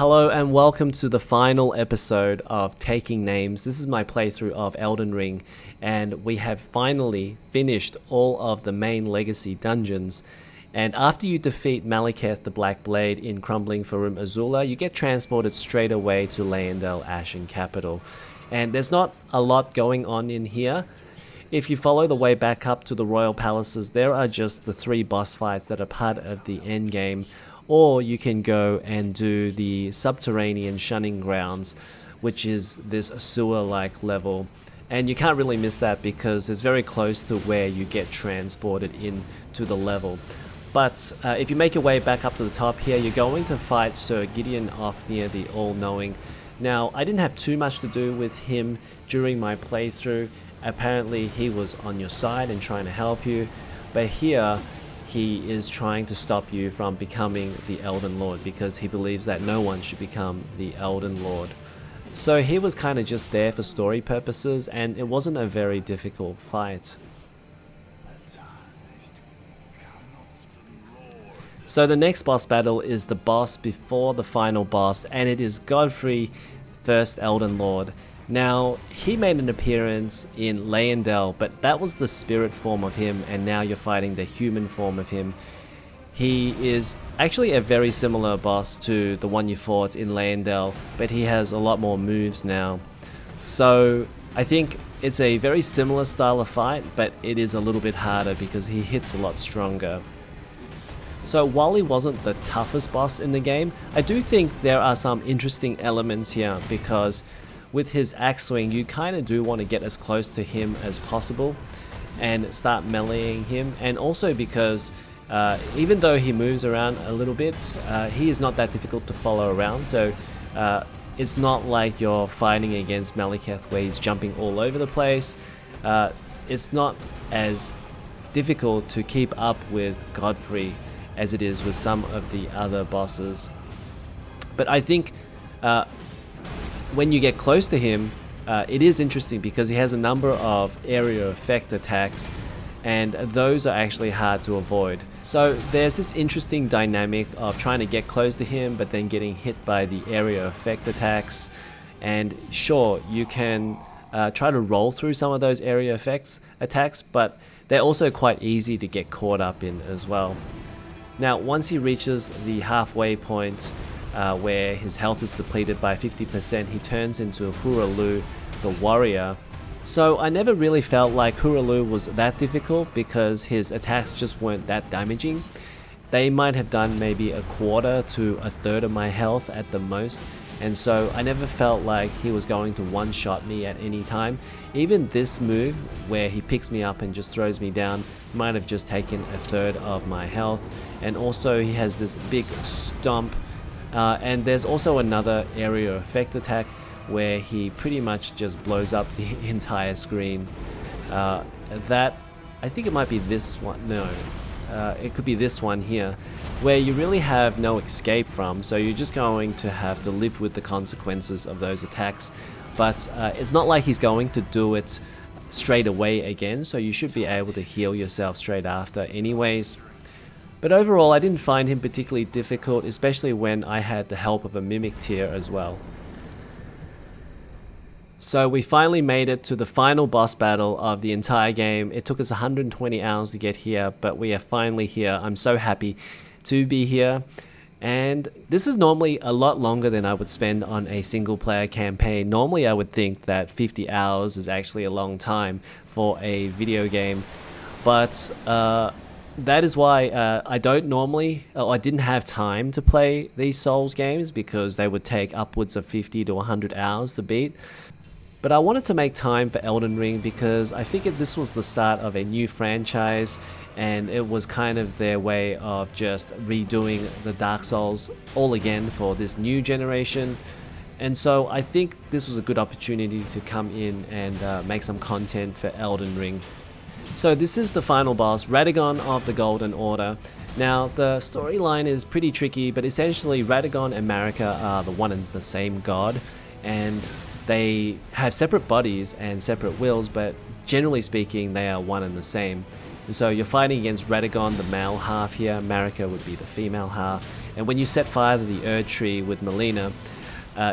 Hello and welcome to the final episode of Taking Names. This is my playthrough of Elden Ring, and we have finally finished all of the main legacy dungeons. And after you defeat Maliketh the Black Blade in Crumbling Farum Azula, you get transported straight away to Leyndell, Ashen capital. And there's not a lot going on in here. If you follow the way back up to the royal palaces, there are just the 3 boss fights that are part of the endgame. Or you can go and do the subterranean shunning grounds, which is this sewer-like level. And you can't really miss that because it's very close to where you get transported into the level. But if you make your way back up to the top here, you're going to fight Sir Gideon off near the All-Knowing. Now, I didn't have too much to do with him during my playthrough. Apparently, he was on your side and trying to help you. But here, he is trying to stop you from becoming the Elden Lord because he believes that no one should become the Elden Lord. So he was kind of just there for story purposes, and it wasn't a very difficult fight. So the next boss battle is the boss before the final boss, and it is Godfrey, first Elden Lord. Now, he made an appearance in Leyndell, but that was the spirit form of him, and now you're fighting the human form of him. He is actually a very similar boss to the one you fought in Leyndell, but he has a lot more moves now. So, I think it's a very similar style of fight, but it is a little bit harder because he hits a lot stronger. So while he wasn't the toughest boss in the game, I do think there are some interesting elements here because with his axe swing, you kind of do want to get as close to him as possible and start meleeing him. And also because even though he moves around a little bit, he is not that difficult to follow around. So it's not like you're fighting against Maliketh where he's jumping all over the place. It's not as difficult to keep up with Godfrey as it is with some of the other bosses. But I think when you get close to him, it is interesting because he has a number of area effect attacks, and those are actually hard to avoid. So there's this interesting dynamic of trying to get close to him but then getting hit by the area effect attacks. And sure, you can try to roll through some of those area effects attacks, but they're also quite easy to get caught up in as well. Now, once he reaches the halfway point, where his health is depleted by 50%, he turns into Huralu, the warrior. So I never really felt like Huralu was that difficult because his attacks just weren't that damaging. They might have done maybe a quarter to a third of my health at the most, and so I never felt like he was going to one-shot me at any time. Even this move, where he picks me up and just throws me down, might have just taken a third of my health. And also he has this big stomp. And there's also another area effect attack where he pretty much just blows up the entire screen. That, I think it might be this one, no, it could be this one here, where you really have no escape from, so you're just going to have to live with the consequences of those attacks. But it's not like he's going to do it straight away again, so you should be able to heal yourself straight after anyways. But overall, I didn't find him particularly difficult, especially when I had the help of a Mimic tier as well. So we finally made it to the final boss battle of the entire game. It took us 120 hours to get here, but we are finally here. I'm so happy to be here. And this is normally a lot longer than I would spend on a single player campaign. Normally I would think that 50 hours is actually a long time for a video game. But that is why I didn't have time to play these Souls games because they would take upwards of 50 to 100 hours to beat. But I wanted to make time for Elden Ring because I figured this was the start of a new franchise, and it was kind of their way of just redoing the Dark Souls all again for this new generation. And so I think this was a good opportunity to come in and make some content for Elden Ring. So this is the final boss, Radagon of the Golden Order. Now the storyline is pretty tricky, but essentially Radagon and Marika are the one and the same god, and they have separate bodies and separate wills, but generally speaking they are one and the same. And so you're fighting against Radagon, the male half here, Marika would be the female half, And when you set fire to the Erd Tree with Melina,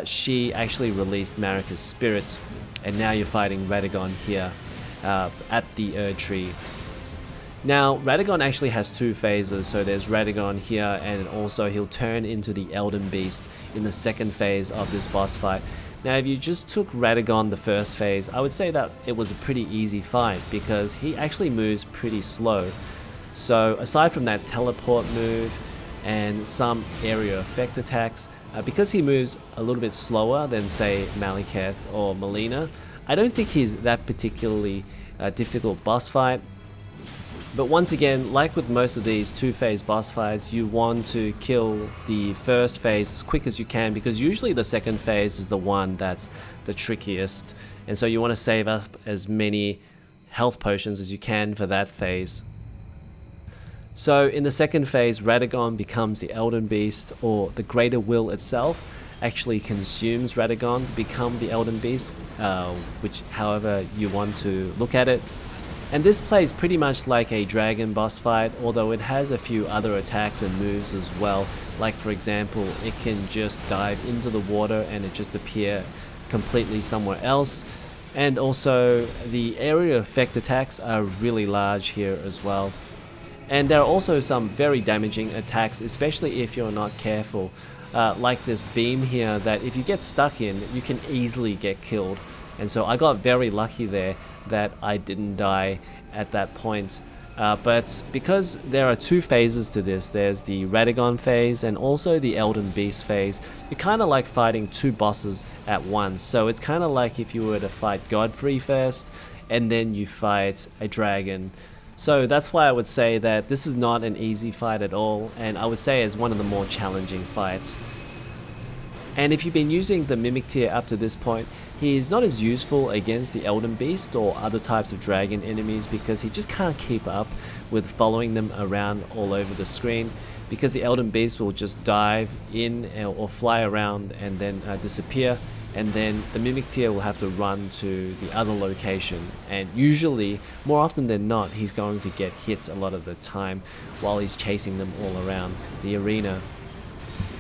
she actually released Marika's spirits, and now you're fighting Radagon here at the Erd Tree. Now, Radagon actually has two phases, so there's Radagon here, and also he'll turn into the Elden Beast in the second phase of this boss fight. Now, if you just took Radagon the first phase, I would say that it was a pretty easy fight because he actually moves pretty slow. So aside from that teleport move and some area effect attacks, because he moves a little bit slower than say Maliketh or Melina, I don't think he's that particularly difficult boss fight. But once again, like with most of these two-phase boss fights, you want to kill the first phase as quick as you can, because usually the second phase is the one that's the trickiest, and so you want to save up as many health potions as you can for that phase. So in the second phase, Radagon becomes the Elden Beast, or the Greater Will itself actually consumes Radagon to become the Elden Beast, which however you want to look at it. And this plays pretty much like a dragon boss fight, although it has a few other attacks and moves as well. Like for example, it can just dive into the water and it just appear completely somewhere else. And also the area effect attacks are really large here as well. And there are also some very damaging attacks, especially if you're not careful. Like this beam here that if you get stuck in, you can easily get killed. And so I got very lucky there that I didn't die at that point. But because there are two phases to this, there's the Radagon phase and also the Elden Beast phase, you're kind of like fighting two bosses at once. So it's kind of like if you were to fight Godfrey first and then you fight a dragon. So that's why I would say that this is not an easy fight at all, and I would say it's one of the more challenging fights. And if you've been using the Mimic tier up to this point, he is not as useful against the Elden Beast or other types of dragon enemies because he just can't keep up with following them around all over the screen, because the Elden Beast will just dive in or fly around and then disappear, and then the Mimic tier will have to run to the other location, and usually, more often than not, he's going to get hits a lot of the time while he's chasing them all around the arena.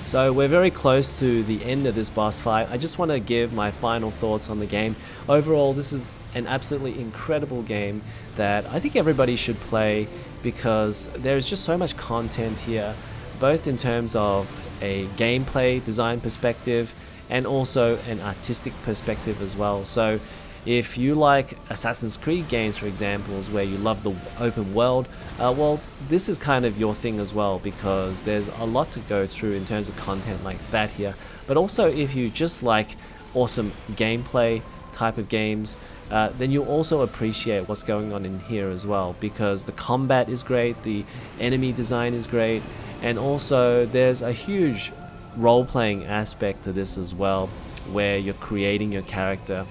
So we're very close to the end of this boss fight. I just want to give my final thoughts on the game. Overall, this is an absolutely incredible game that I think everybody should play, because there's just so much content here, both in terms of a gameplay design perspective and also an artistic perspective as well. So if you like Assassin's Creed games, for example, where you love the open world, well, this is kind of your thing as well, because there's a lot to go through in terms of content like that here. But also if you just like awesome gameplay type of games, then you'll also appreciate what's going on in here as well, because the combat is great, the enemy design is great, and also there's a huge role-playing aspect to this as well, where you're creating your character,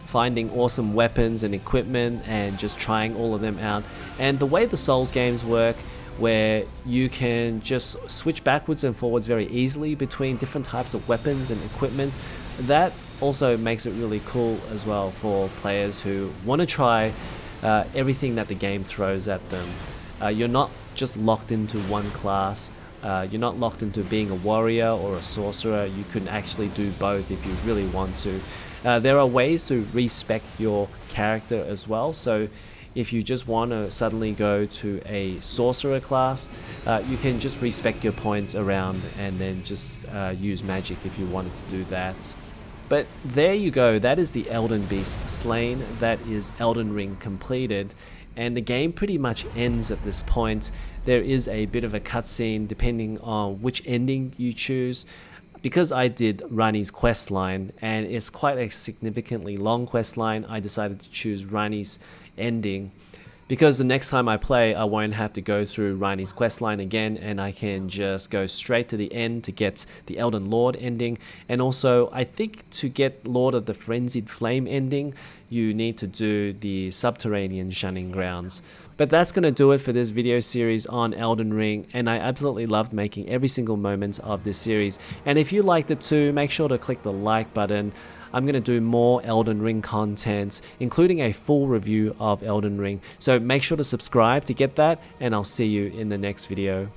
finding awesome weapons and equipment and just trying all of them out. And the way the Souls games work, where you can just switch backwards and forwards very easily between different types of weapons and equipment, that also makes it really cool as well for players who want to try everything that the game throws at them. You're not just locked into one class. You're not locked into being a warrior or a sorcerer. You can actually do both if you really want to. There are ways to respec your character as well. So if you just want to suddenly go to a sorcerer class, you can just respec your points around and then just use magic if you wanted to do that. But there you go, that is the Elden Beast slain, that is Elden Ring completed, and the game pretty much ends at this point. There is a bit of a cutscene depending on which ending you choose. Because I did Rani's quest line, and it's quite a significantly long quest line, I decided to choose Rani's ending, because the next time I play, I won't have to go through Rani's quest line again, and I can just go straight to the end to get the Elden Lord ending. And also, I think to get Lord of the Frenzied Flame ending, you need to do the Subterranean Shunning Grounds. But that's going to do it for this video series on Elden Ring, and I absolutely loved making every single moment of this series. And if you liked it too, make sure to click the like button. I'm going to do more Elden Ring content, including a full review of Elden Ring. So make sure to subscribe to get that, and I'll see you in the next video.